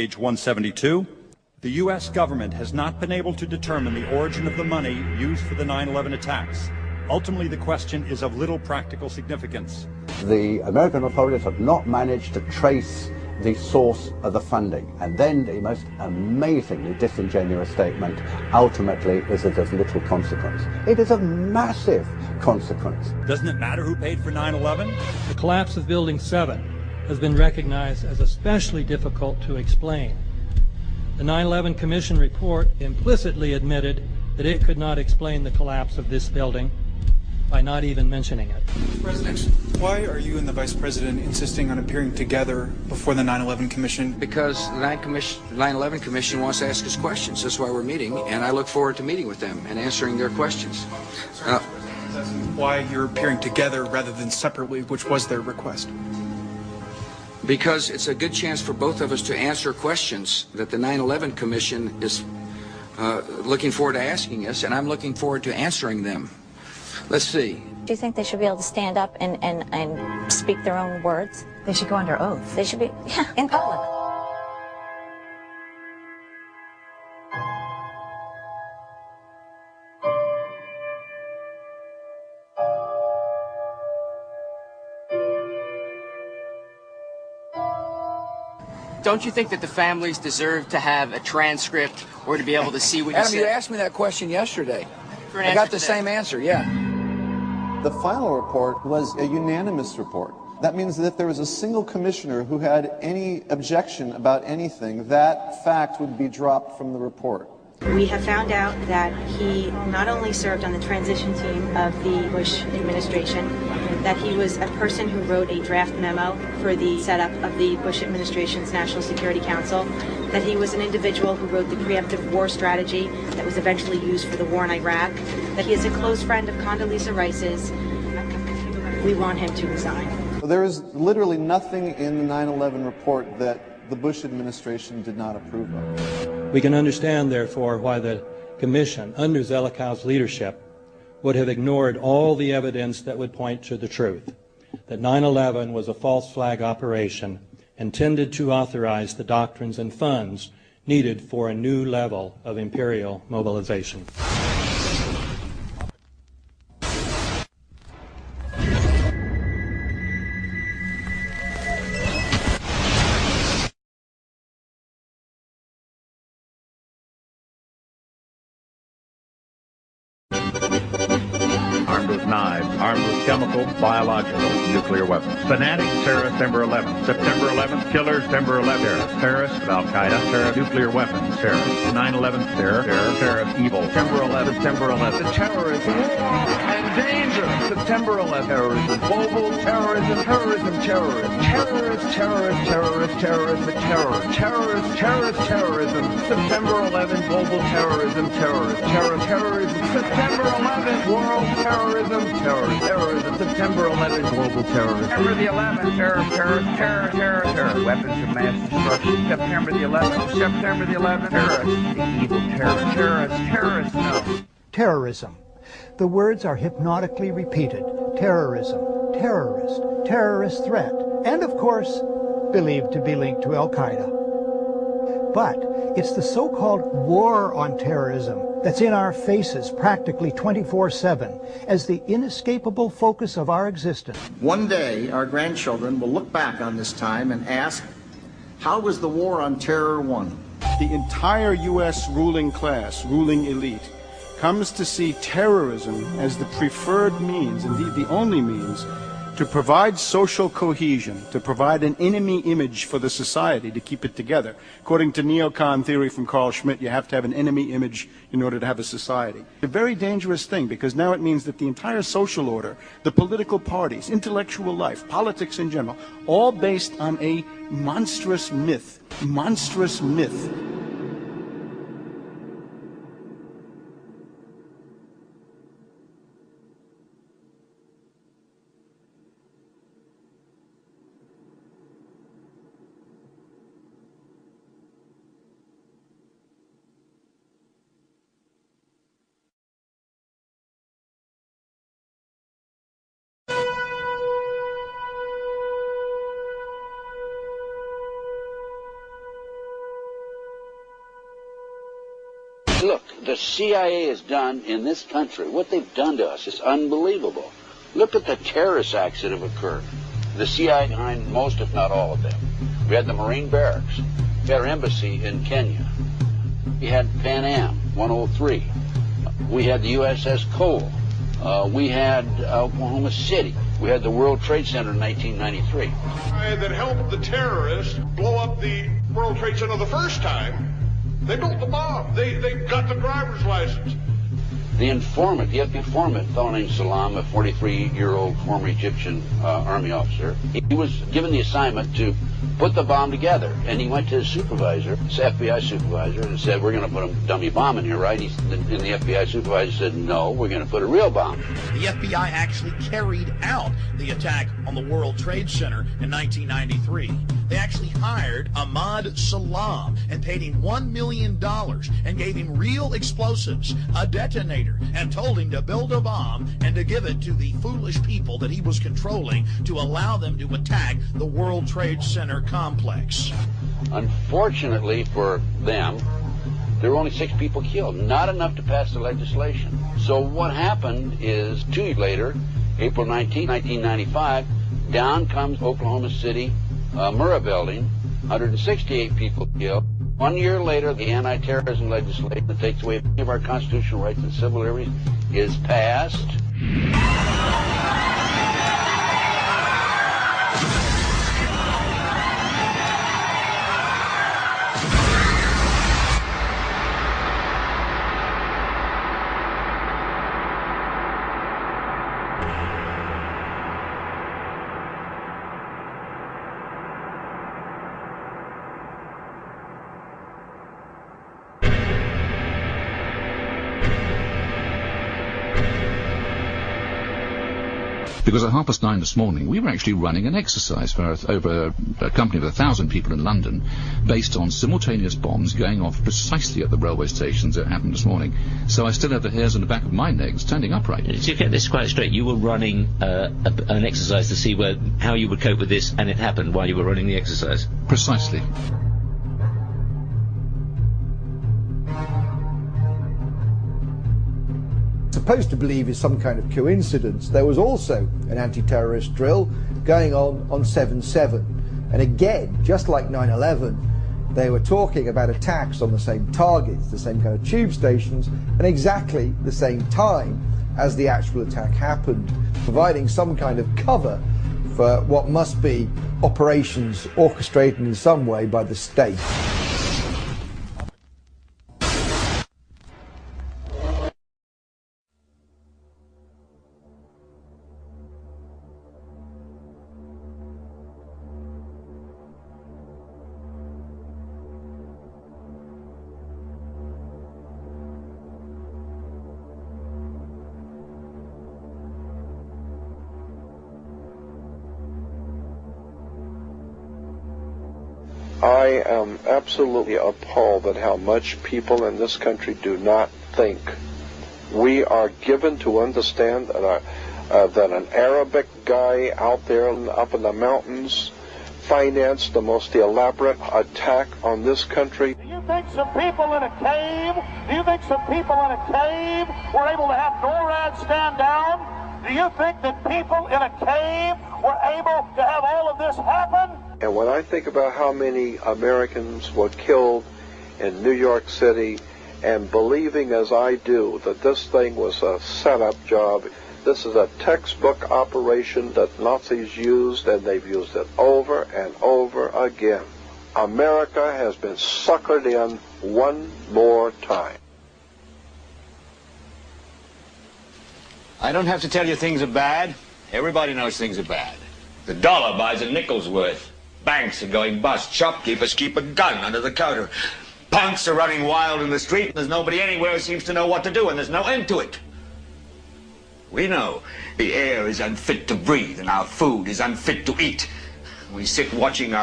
page 172. The U.S. government has not been able to determine the origin of the money used for the 9/11 attacks. Ultimately, the question is of little practical significance. The American authorities have not managed to trace the source of the funding. And then the most amazingly disingenuous statement, ultimately, is it of little consequence. It is of massive consequence. Doesn't it matter who paid for 9/11? The collapse of Building 7 has been recognized as especially difficult to explain. The 9/11 Commission report implicitly admitted that it could not explain the collapse of this building by not even mentioning it. Mr. President, why are you and the Vice President insisting on appearing together before the 9/11 Commission? Because the 9/11 Commission wants to ask us questions. That's why we're meeting, and I look forward to meeting with them and answering their questions. Why you're appearing together rather than separately, which was their request? Because it's a good chance for both of us to answer questions that the 9/11 Commission is looking forward to asking us, and I'm looking forward to answering them. Let's see. Do you think they should be able to stand up and speak their own words? They should go under oath. They should be, yeah, in public. Don't you think that the families deserve to have a transcript or to be able to see what you Adam, said? you asked me that question yesterday. I got the same answer, yeah. The final report was a unanimous report. That means that if there was a single commissioner who had any objection about anything, that fact would be dropped from the report. We have found out that he not only served on the transition team of the Bush administration, that he was a person who wrote a draft memo for the setup of the Bush administration's National Security Council, that he was an individual who wrote the preemptive war strategy that was eventually used for the war in Iraq, that he is a close friend of Condoleezza Rice's. We want him to resign. There is literally nothing in the 9/11 report that the Bush administration did not approve of. We can understand, therefore, why the Commission, under Zelikow's leadership, would have ignored all the evidence that would point to the truth, that 9/11 was a false flag operation intended to authorize the doctrines and funds needed for a new level of imperial mobilization. Armed with knives, armed with chemical, biological, nuclear weapons. Fanatics, terrorists, September 11th. September 11th, killers, September 11th. Terrorists, Al-Qaeda, terrorists, nuclear weapons, terrorists. 9/11 terror, terrorist, evil. September 11th, September 11th. The terrorists, war and danger. September 11th, terrorism, global terrorism, terrorism, terrorism. Terrorists, terrorists, terrorists, terrorists, terror. Terrorists, terrorists, terrorism. September 11th, global terrorism, terrorist, terrorism. September 11th, world terrorism, terrorism. September 11th, global terrorism. September the 11th, terror. Weapons of mass destruction. September the 11th, September the 11th, terrorists, evil terrorists, no. Terrorism. The words are hypnotically repeated. Terrorism, terrorist, terrorist threat, and of course, believed to be linked to Al-Qaeda. But it's the so-called war on terrorism that's in our faces practically 24/7 as the inescapable focus of our existence. One day, our grandchildren will look back on this time and ask, how was the war on terror won? The entire U.S. ruling class, ruling elite, comes to see terrorism as the preferred means, indeed the only means, to provide social cohesion, to provide an enemy image for the society to keep it together. According to neocon theory from Carl Schmitt, you have to have an enemy image in order to have a society. It's a very dangerous thing, because now it means that the entire social order, the political parties, intellectual life, politics in general, all based on a monstrous myth. Monstrous myth. Look, the CIA has done in this country, what they've done to us is unbelievable. Look at the terrorist acts that have occurred. The CIA behind most, if not all of them. We had the Marine Barracks. We had our embassy in Kenya. We had Pan Am 103. We had the USS Cole. We had Oklahoma City. We had the World Trade Center in 1993. That helped the terrorists blow up the World Trade Center the first time. They built the bomb. They got the driver's license. The informant, the FBI informant, a fellow named Salam, a 43-year-old former Egyptian army officer, he was given the assignment to put the bomb together. And he went to his supervisor, his FBI supervisor, and said, we're going to put a dummy bomb in here, right? And the FBI supervisor said, no, we're going to put a real bomb. The FBI actually carried out the attack on the World Trade Center in 1993. They actually hired Ahmad Salam and paid him $1 million and gave him real explosives, a detonator, and told him to build a bomb and to give it to the foolish people that he was controlling to allow them to attack the World Trade Center complex. Unfortunately for them, there were only 6 people killed, not enough to pass the legislation. So what happened is 2 years later, April 19, 1995, down comes Oklahoma City Murrah building, 168 people killed. 1 year later, the anti-terrorism legislation that takes away many of our constitutional rights and civil liberties is passed. Because at 9:30 this morning, we were actually running an exercise for over a company of 1,000 people in London, based on simultaneous bombs going off precisely at the railway stations that happened this morning. So I still have the hairs on the back of my neck standing upright. To get this quite straight, you were running an exercise to see how you would cope with this, and it happened while you were running the exercise? Precisely. Supposed to believe is some kind of coincidence. There was also an anti-terrorist drill going on 7/7, and again, just like 9/11, they were talking about attacks on the same targets, the same kind of tube stations, and exactly the same time as the actual attack happened, providing some kind of cover for what must be operations orchestrated in some way by the state. I am absolutely appalled at how much people in this country do not think. We are given to understand that an Arabic guy out there up in the mountains financed the most elaborate attack on this country. Do you think some people in a cave were able to have NORAD stand down? Do you think that people in a cave were able to have all of this happen? And when I think about how many Americans were killed in New York City, and believing as I do that this thing was a setup job, this is a textbook operation that Nazis used, and they've used it over and over again. America has been suckered in one more time. I don't have to tell you things are bad. Everybody knows things are bad. The dollar buys a nickel's worth. Banks are going bust. Shopkeepers keep a gun under the counter. Punks are running wild in the street, and there's nobody anywhere who seems to know what to do, and there's no end to it. We know the air is unfit to breathe, and our food is unfit to eat. We sit watching our